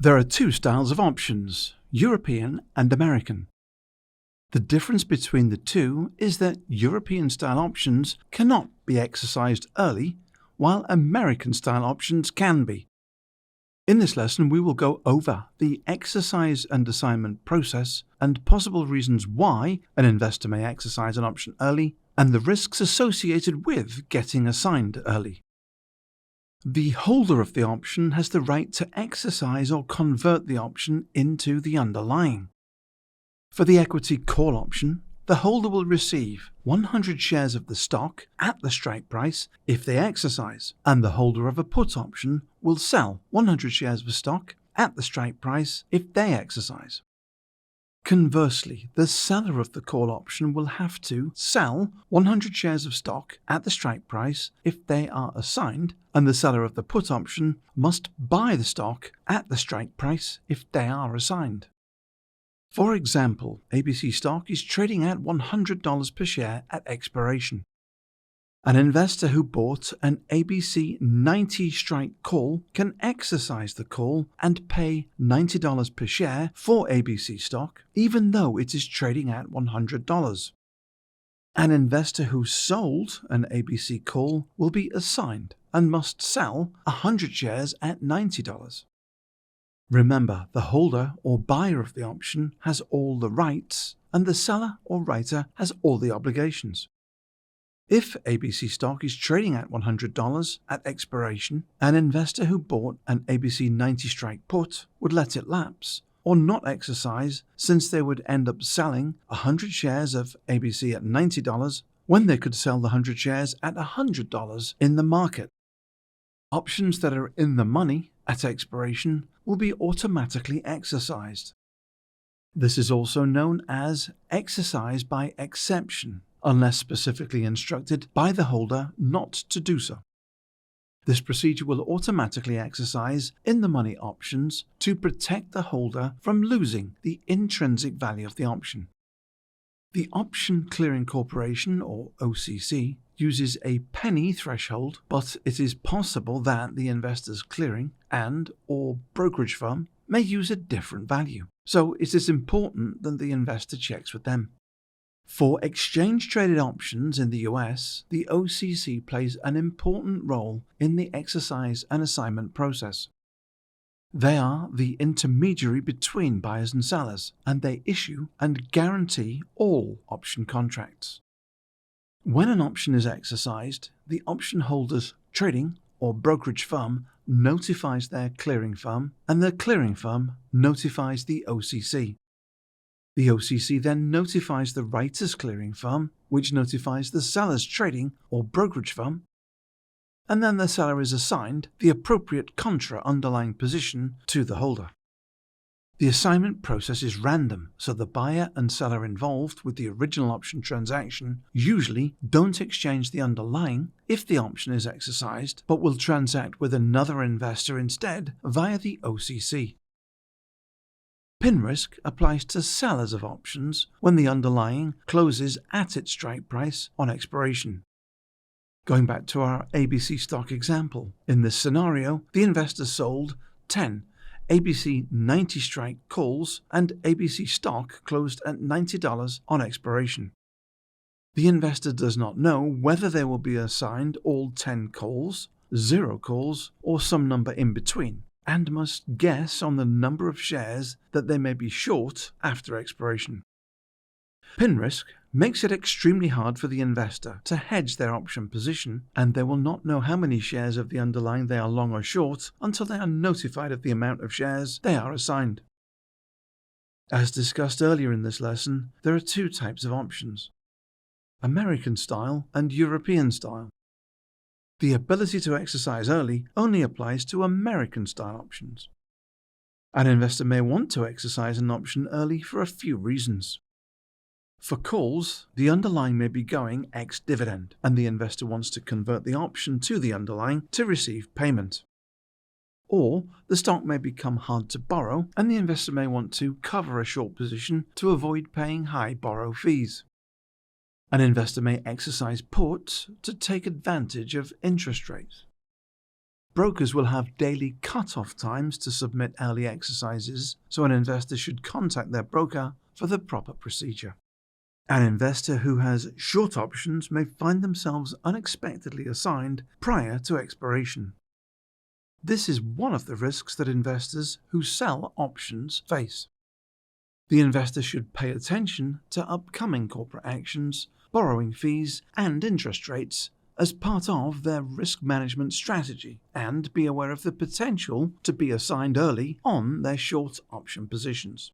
There are two styles of options, European and American. The difference between the two is that European-style options cannot be exercised early, while American-style options can be. In this lesson, we will go over the exercise and assignment process and possible reasons why an investor may exercise an option early, and the risks associated with getting assigned early. The holder of the option has the right to exercise or convert the option into the underlying. For the equity call option, the holder will receive 100 shares of the stock at the strike price if they exercise, and the holder of a put option will sell 100 shares of stock at the strike price if they exercise. Conversely, the seller of the call option will have to sell 100 shares of stock at the strike price if they are assigned, and the seller of the put option must buy the stock at the strike price if they are assigned. For example, ABC stock is trading at $100 per share at expiration. An investor who bought an ABC 90 strike call can exercise the call and pay $90 per share for ABC stock, even though it is trading at $100. An investor who sold an ABC call will be assigned and must sell 100 shares at $90. Remember, the holder or buyer of the option has all the rights, and the seller or writer has all the obligations. If ABC stock is trading at $100 at expiration, an investor who bought an ABC 90 strike put would let it lapse or not exercise, since they would end up selling 100 shares of ABC at $90 when they could sell the 100 shares at $100 in the market. Options that are in the money at expiration will be automatically exercised. This is also known as exercise by exception, unless specifically instructed by the holder not to do so. This procedure will automatically exercise in the money options to protect the holder from losing the intrinsic value of the option. The Option Clearing Corporation, or OCC, uses a penny threshold, but it is possible that the investor's clearing and/or brokerage firm may use a different value, so it is important that the investor checks with them. For exchange-traded options in the US, the OCC plays an important role in the exercise and assignment process. They are the intermediary between buyers and sellers, and they issue and guarantee all option contracts. When an option is exercised, the option holder's trading or brokerage firm notifies their clearing firm, and the clearing firm notifies the OCC. The OCC then notifies the writer's clearing firm, which notifies the seller's trading or brokerage firm, and then the seller is assigned the appropriate contra underlying position to the holder. The assignment process is random, so the buyer and seller involved with the original option transaction usually don't exchange the underlying if the option is exercised, but will transact with another investor instead via the OCC. Pin risk applies to sellers of options when the underlying closes at its strike price on expiration. Going back to our ABC stock example, in this scenario, the investor sold 10 ABC 90 strike calls and ABC stock closed at $90 on expiration. The investor does not know whether they will be assigned all 10 calls, 0 calls, or some number in between, and must guess on the number of shares that they may be short after expiration. Pin risk makes it extremely hard for the investor to hedge their option position, and they will not know how many shares of the underlying they are long or short until they are notified of the amount of shares they are assigned. As discussed earlier in this lesson, there are two types of options: American style and European style. The ability to exercise early only applies to American style options. An investor may want to exercise an option early for a few reasons. For calls, the underlying may be going ex-dividend, and the investor wants to convert the option to the underlying to receive payment. Or the stock may become hard to borrow, and the investor may want to cover a short position to avoid paying high borrow fees. An investor may exercise puts to take advantage of interest rates. Brokers will have daily cut-off times to submit early exercises, so an investor should contact their broker for the proper procedure. An investor who has short options may find themselves unexpectedly assigned prior to expiration. This is one of the risks that investors who sell options face. The investor should pay attention to upcoming corporate actions, borrowing fees, and interest rates as part of their risk management strategy, and be aware of the potential to be assigned early on their short option positions.